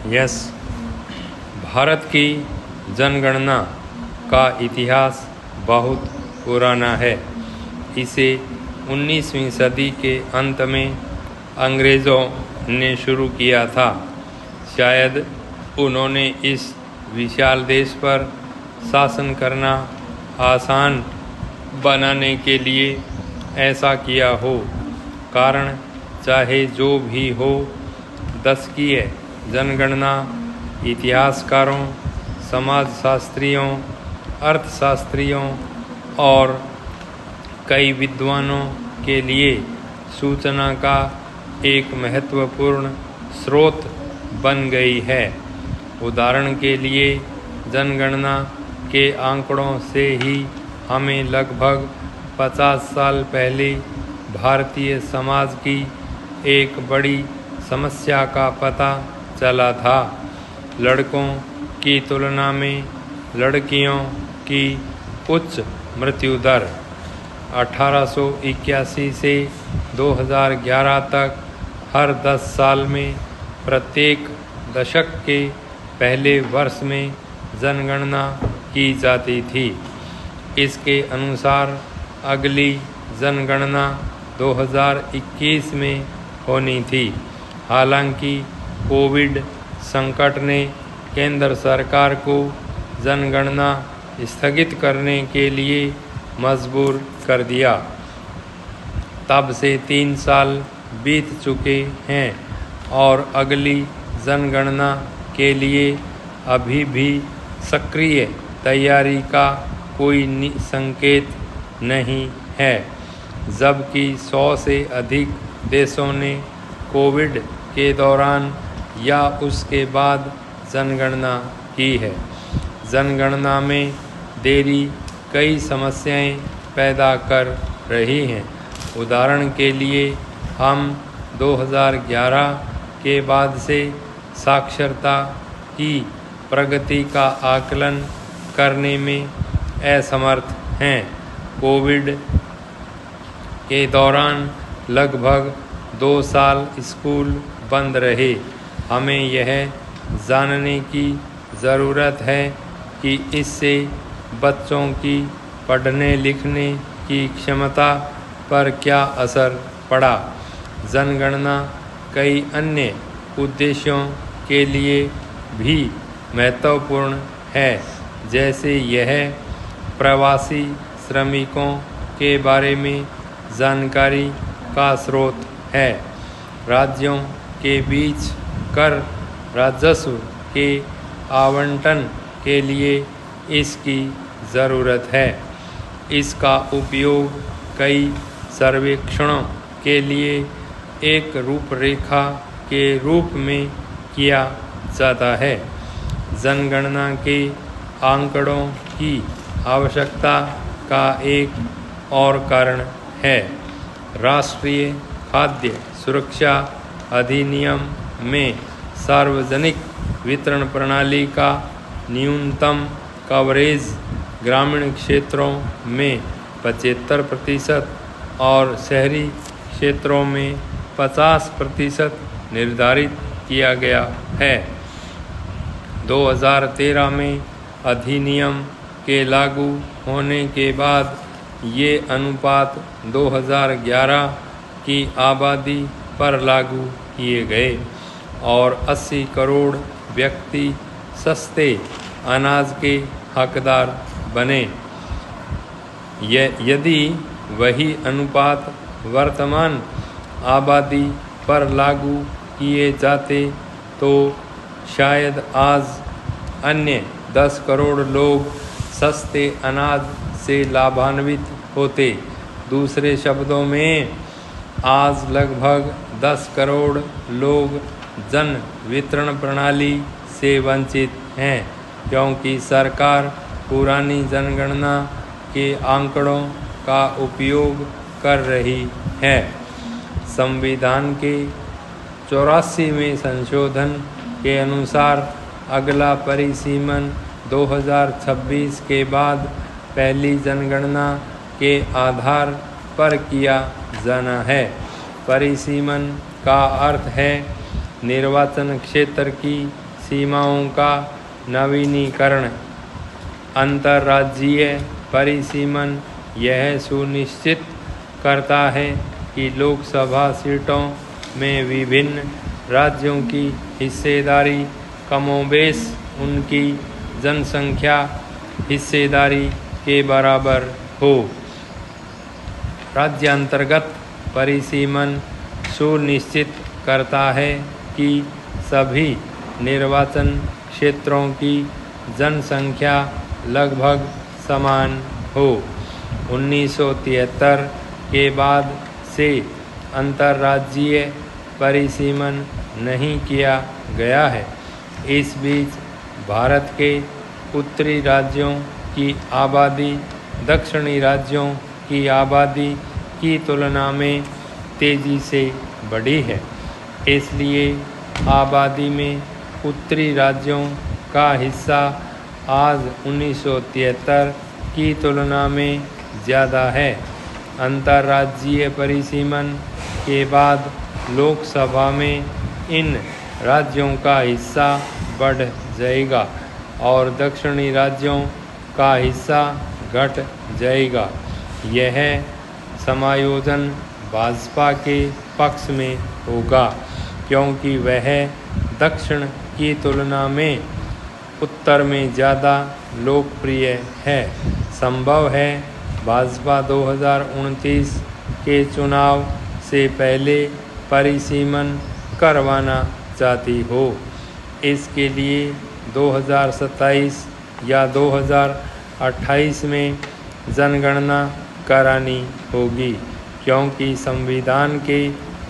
Yes, Bharat की जनगणना का इतिहास बहुत पुराना है। इसे 19वीं सदी के अंत में अंग्रेज़ों ने शुरू किया था। शायद उन्होंने इस विशाल देश पर शासन करना आसान बनाने के लिए ऐसा किया हो। कारण चाहे जो भी हो, दशकीय जनगणना इतिहासकारों, समाजशास्त्रियों, अर्थशास्त्रियों और कई विद्वानों के लिए सूचना का एक महत्वपूर्ण स्रोत बन गई है। उदाहरण के लिए, जनगणना के आंकड़ों से ही हमें लगभग 50 साल पहले भारतीय समाज की एक बड़ी समस्या का पता चला था। लड़कों की तुलना में लड़कियों की उच्च मृत्यु दर। 1881 से 2011 तक हर 10 साल में प्रत्येक दशक के पहले वर्ष में जनगणना की जाती थी। इसके अनुसार अगली जनगणना 2021 में होनी थी। हालांकि कोविड संकट ने केंद्र सरकार को जनगणना स्थगित करने के लिए मजबूर कर दिया। तब से 3 साल बीत चुके हैं और अगली जनगणना के लिए अभी भी सक्रिय तैयारी का कोई संकेत नहीं है, जबकि 100 से अधिक देशों ने कोविड के दौरान या उसके बाद जनगणना की है। जनगणना में देरी कई समस्याएं पैदा कर रही हैं। उदाहरण के लिए, हम 2011 के बाद से साक्षरता की प्रगति का आकलन करने में असमर्थ हैं। कोविड के दौरान लगभग 2 साल स्कूल बंद रहे। हमें यह जानने की ज़रूरत है कि इससे बच्चों की पढ़ने लिखने की क्षमता पर क्या असर पड़ा। जनगणना कई अन्य उद्देश्यों के लिए भी महत्वपूर्ण है, जैसे यह प्रवासी श्रमिकों के बारे में जानकारी का स्रोत है। राज्यों के बीच कर राजस्व के आवंटन के लिए इसकी ज़रूरत है। इसका उपयोग कई सर्वेक्षणों के लिए एक रूपरेखा के रूप में किया जाता है। जनगणना के आंकड़ों की आवश्यकता का एक और कारण है। राष्ट्रीय खाद्य सुरक्षा अधिनियम में सार्वजनिक वितरण प्रणाली का न्यूनतम कवरेज ग्रामीण क्षेत्रों में 75% और शहरी क्षेत्रों में 50% निर्धारित किया गया है। 2013 में अधिनियम के लागू होने के बाद ये अनुपात 2011 की आबादी पर लागू किए गए और 80 करोड़ व्यक्ति सस्ते अनाज के हकदार बने। यदि वही अनुपात वर्तमान आबादी पर लागू किए जाते तो शायद आज अन्य 10 करोड़ लोग सस्ते अनाज से लाभान्वित होते। दूसरे शब्दों में, आज लगभग 10 करोड़ लोग जन वितरण प्रणाली से वंचित हैं, क्योंकि सरकार पुरानी जनगणना के आंकड़ों का उपयोग कर रही है। संविधान के 84वें संशोधन के अनुसार अगला परिसीमन 2026 के बाद पहली जनगणना के आधार पर किया जाना है। परिसीमन का अर्थ है निर्वाचन क्षेत्र की सीमाओं का नवीनीकरण। अंतर्राज्यीय परिसीमन यह सुनिश्चित करता है कि लोकसभा सीटों में विभिन्न राज्यों की हिस्सेदारी कमोबेश उनकी जनसंख्या हिस्सेदारी के बराबर हो। राज्यांतर्गत परिसीमन सुनिश्चित करता है कि सभी निर्वाचन क्षेत्रों की जनसंख्या लगभग समान हो। 1973 के बाद से अंतर्राज्यीय परिसीमन नहीं किया गया है। इस बीच भारत के उत्तरी राज्यों की आबादी दक्षिणी राज्यों की आबादी की तुलना में तेज़ी से बढ़ी है। इसलिए आबादी में उत्तरी राज्यों का हिस्सा आज 1973 की तुलना में ज़्यादा है। अंतर्राज्यीय परिसीमन के बाद लोकसभा में इन राज्यों का हिस्सा बढ़ जाएगा और दक्षिणी राज्यों का हिस्सा घट जाएगा। यह समायोजन भाजपा के पक्ष में होगा क्योंकि वह दक्षिण की तुलना में उत्तर में ज़्यादा लोकप्रिय है। संभव है भाजपा 2029 के चुनाव से पहले परिसीमन करवाना चाहती हो। इसके लिए 2027 या 2028 में जनगणना करानी होगी क्योंकि संविधान के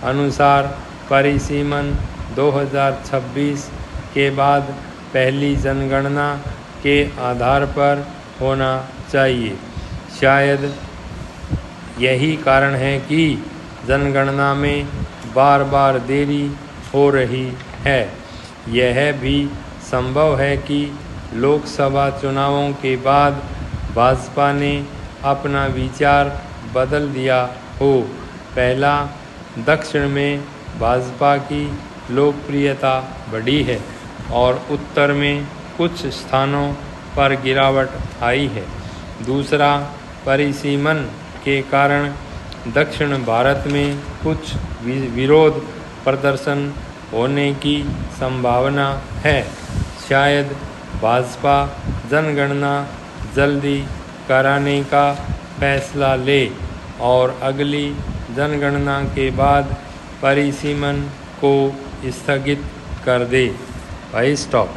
अनुसार परिसीमन 2026 के बाद पहली जनगणना के आधार पर होना चाहिए। शायद यही कारण है कि जनगणना में बार बार देरी हो रही है। यह भी संभव है कि लोकसभा चुनावों के बाद भाजपा ने अपना विचार बदल दिया हो। पहला, दक्षिण में भाजपा की लोकप्रियता बढ़ी है और उत्तर में कुछ स्थानों पर गिरावट आई है। दूसरा, परिसीमन के कारण दक्षिण भारत में कुछ विरोध प्रदर्शन होने की संभावना है। शायद भाजपा जनगणना जल्दी कराने का फैसला ले और अगली जनगणना के बाद परिसीमन को स्थगित कर दे। भाई स्टॉप।